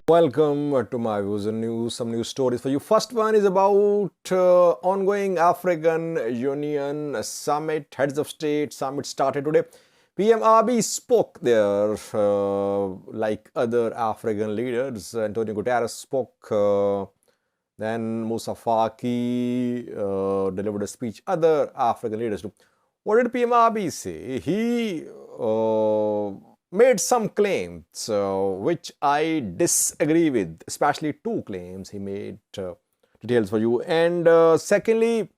Welcome to my views and news. Some news stories for you. First one is about ongoing African Union summit. Heads of state summit started today. PM Abiy spoke there like other African leaders. Antonio Guterres spoke. Then Moussa Faki delivered a speech. Other African leaders too. What did PM Abiy say? He made some claims which I disagree with, especially two claims he made. Details for you. And secondly,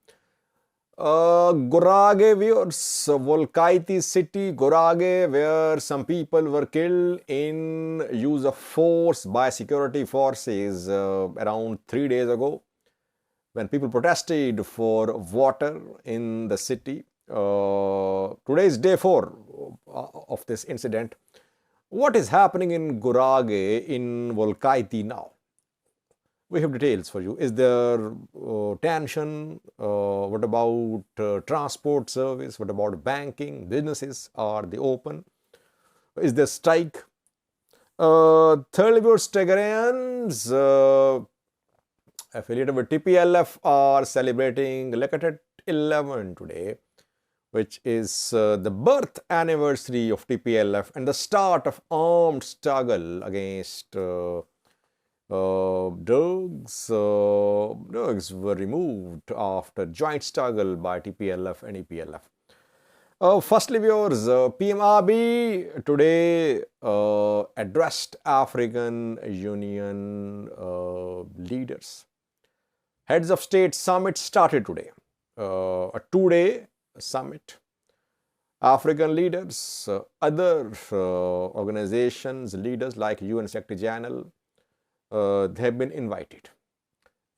Gurage viewers, Wolkite city, Gurage, where some people were killed in use of force by security forces around 3 days ago, when people protested for water in the city. Today is day 4 of this incident. What is happening in Gurage in Wolkite now? We have details for you. Is there tension? What about transport service? What about banking? Businesses, are they open? Is there strike? Thirdly, Tigrayans affiliated with TPLF are celebrating Lekatit 11 today, which is the birth anniversary of TPLF and the start of armed struggle against drugs. Drugs were removed after joint struggle by TPLF and EPLF. Firstly, viewers, PM Abiy today addressed African Union leaders. Heads of state summit started today, a 2-day summit. African leaders, other organizations, leaders like UN Secretary General, they have been invited.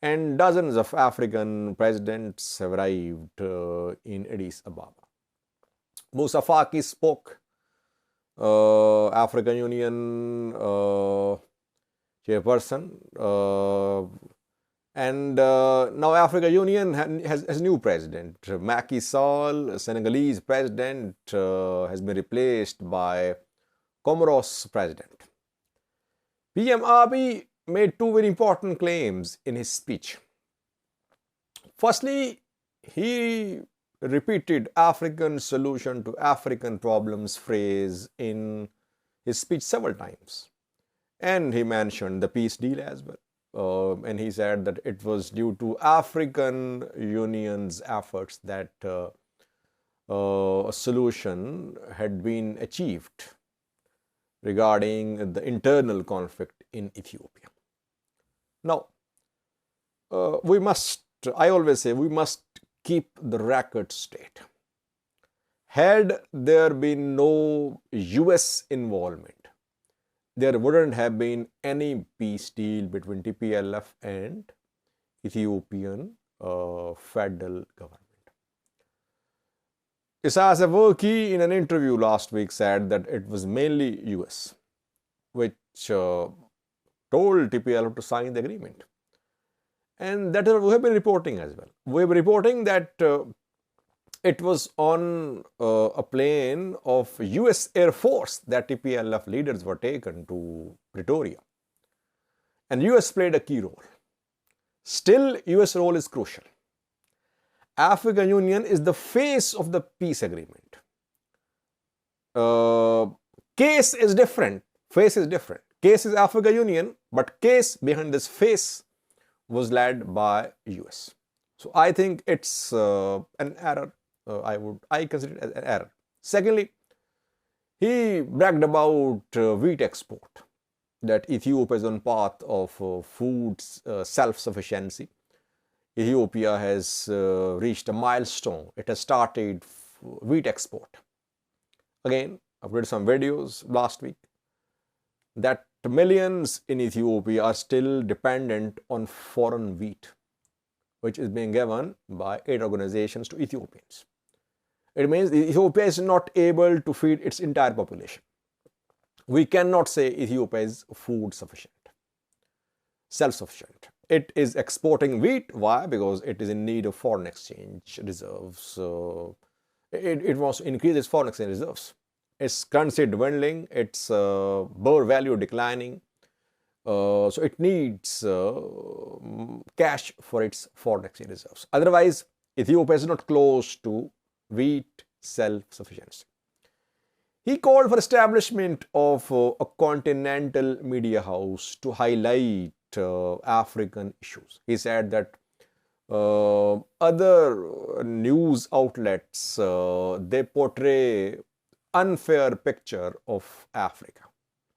And dozens of African presidents have arrived in Addis Ababa. Moussa Faki spoke, African Union chairperson, and now African Union has new president. Macky Sall, Senegalese president, has been replaced by Comoros president. PM Abiy made two very important claims in his speech. Firstly, he repeated African solution to African problems phrase in his speech several times. And he mentioned the peace deal as well. And he said that it was due to African Union's efforts that a solution had been achieved regarding the internal conflict in Ethiopia. Now, I always say, we must keep the record straight. Had there been no US involvement, there wouldn't have been any peace deal between TPLF and Ethiopian federal government. Isaias Afwerki, in an interview last week, said that it was mainly US which told TPLF to sign the agreement. And that is what we have been reporting as well. We have been reporting that it was on a plane of US Air Force that TPLF leaders were taken to Pretoria. And US played a key role. Still, US role is crucial. African Union is the face of the peace agreement. Case is different. Face is different. Case is African Union, but case behind this face was led by US. So I think it's an error. I consider it as an error. Secondly, he bragged about wheat export, that Ethiopia is on path of food self-sufficiency. Ethiopia has reached a milestone. It has started wheat export. Again, I've read some videos last week that millions in Ethiopia are still dependent on foreign wheat, which is being given by aid organizations to Ethiopians. It means Ethiopia is not able to feed its entire population. We cannot say Ethiopia is food sufficient, self-sufficient. It is exporting wheat. Why? Because it is in need of foreign exchange reserves. It wants to increase its foreign exchange reserves. Its currency dwindling, its birr value declining. So it needs cash for its foreign exchange reserves. Otherwise, Ethiopia is not close to wheat self-sufficiency. He called for establishment of a continental media house to highlight African issues. He said that other news outlets they portray unfair picture of Africa.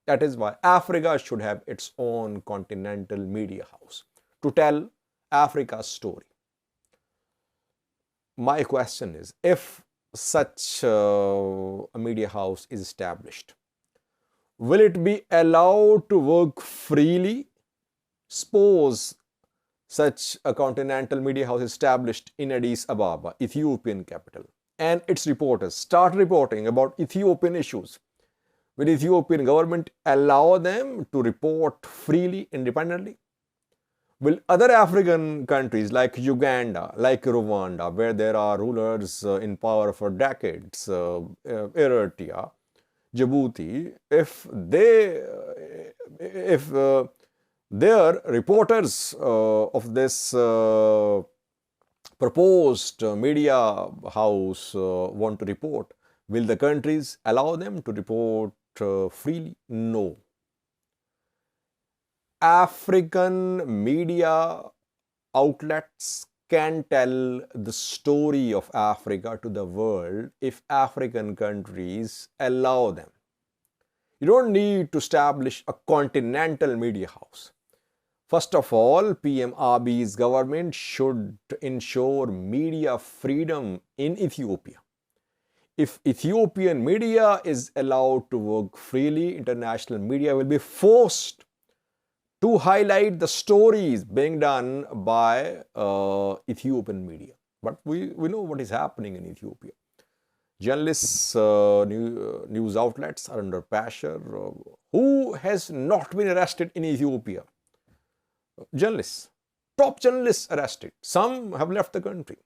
That is why Africa should have its own continental media house to tell Africa's story. My question is, if such a media house is established, will it be allowed to work freely? Suppose such a continental media house established in Addis Ababa, Ethiopian capital, and its reporters start reporting about Ethiopian issues. Will Ethiopian government allow them to report freely, independently? Will other African countries like Uganda, like Rwanda, where there are rulers in power for decades, Eritrea, Djibouti, if their reporters of this proposed media house want to report, will the countries allow them to report freely? No. African media outlets can tell the story of Africa to the world if African countries allow them. You don't need to establish a continental media house. First of all, PM Abiy's government should ensure media freedom in Ethiopia. If Ethiopian media is allowed to work freely, international media will be forced to highlight the stories being done by Ethiopian media. But we know what is happening in Ethiopia. Journalists, news outlets are under pressure. Who has not been arrested in Ethiopia? Journalists, top journalists arrested. Some have left the country.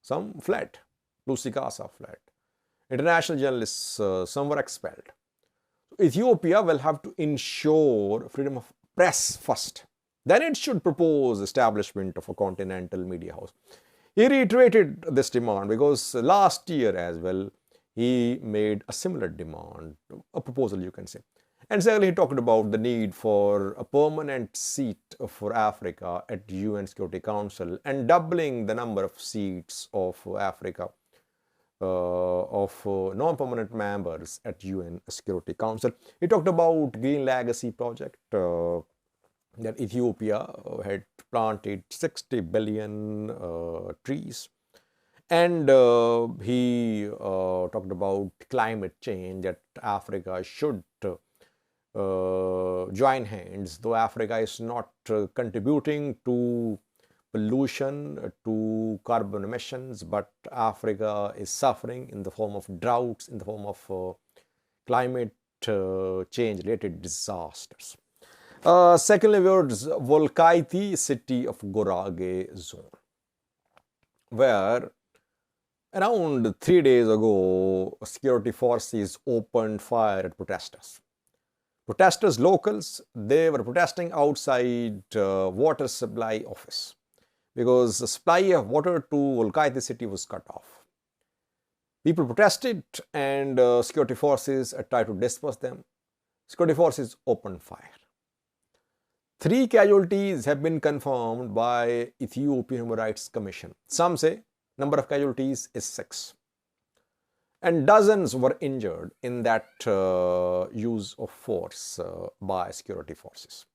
Some fled. Lucy Casa fled. International journalists, some were expelled. Ethiopia will have to ensure freedom of press first. Then it should propose establishment of a continental media house. He reiterated this demand because last year as well, he made a similar demand, a proposal you can say. And secondly, he talked about the need for a permanent seat for Africa at UN Security Council and doubling the number of seats of Africa, of non-permanent members at UN Security Council. He talked about Green Legacy project, that Ethiopia had planted 60 billion trees. And he talked about climate change, that Africa should join hands, though Africa is not contributing to pollution, to carbon emissions, but Africa is suffering in the form of droughts, in the form of climate change related disasters. Secondly, was Wolkite city of Gurage zone, where around 3 days ago, security forces opened fire at protesters. Protesters, locals, they were protesting outside water supply office because the supply of water to Wolkite city was cut off. People protested and security forces tried to disperse them. Security forces opened fire. 3 casualties have been confirmed by Ethiopian Human Rights Commission. Some say number of casualties is 6. And dozens were injured in that use of force by security forces.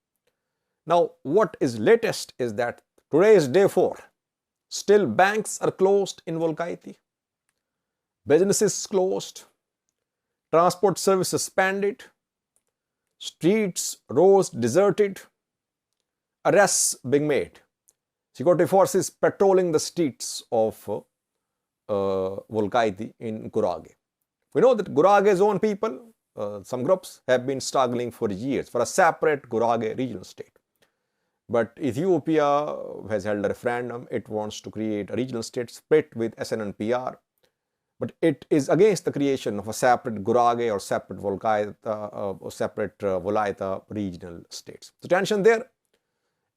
Now, what is latest is that today is day 4. Still banks are closed in Wolkite. Businesses closed. Transport service suspended. Streets, roads deserted. Arrests being made. Security forces patrolling the streets of Wolkite in Gurage. We know that Gurage's own people, some groups, have been struggling for years for a separate Gurage regional state. But Ethiopia has held a referendum. It wants to create a regional state split with SNNPR. but it is against the creation of a separate Gurage or separate Wolkite regional states. So tension there,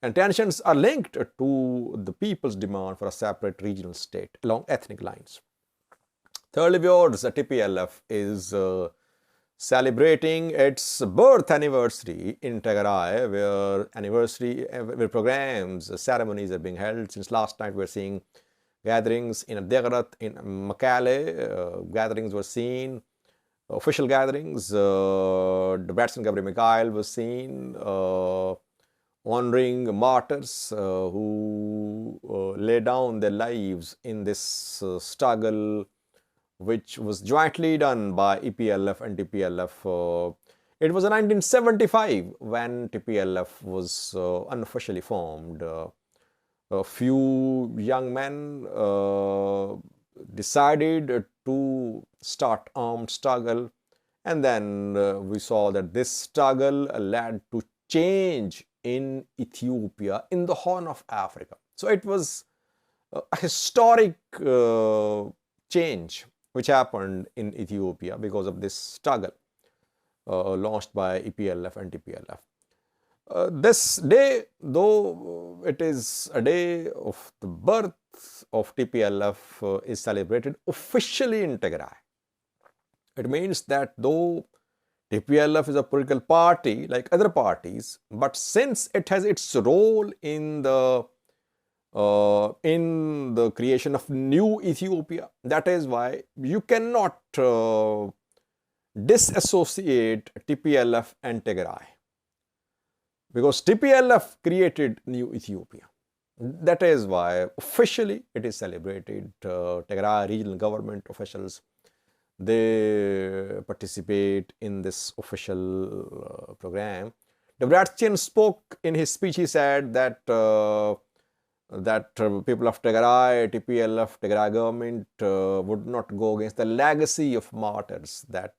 and tensions are linked to the people's demand for a separate regional state along ethnic lines. Thirdly, viewers, the TPLF is celebrating its birth anniversary in Tigray, where programs, ceremonies are being held. Since last night, we're seeing gatherings in Tigray, in Makale. Gatherings were seen, official gatherings. The Bratson Gabriel Mikhail was seen honoring martyrs who lay down their lives in this struggle, which was jointly done by EPLF and TPLF. It was in 1975 when TPLF was unofficially formed. A few young men decided to start armed struggle, and then we saw that this struggle led to change in Ethiopia, in the Horn of Africa. So it was a historic change which happened in Ethiopia because of this struggle launched by EPLF and TPLF. This day, though it is a day of the birth of TPLF, is celebrated officially in Tigray. It means that though TPLF is a political party like other parties, but since it has its role in the creation of new Ethiopia, that is why you cannot disassociate TPLF and Tigray, because TPLF created new Ethiopia. That is why officially it is celebrated. Tigray regional government officials, they participate in this official program. Debretsion spoke in his speech. He said that people of Tigray, TPLF, Tigray government would not go against the legacy of martyrs, that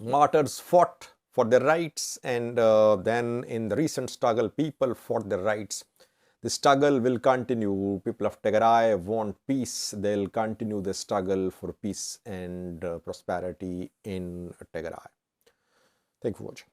martyrs fought for their rights, and then in the recent struggle, people fought their rights. The struggle will continue. People of Tigray want peace. They'll continue the struggle for peace and prosperity in Tigray. Thank you for watching.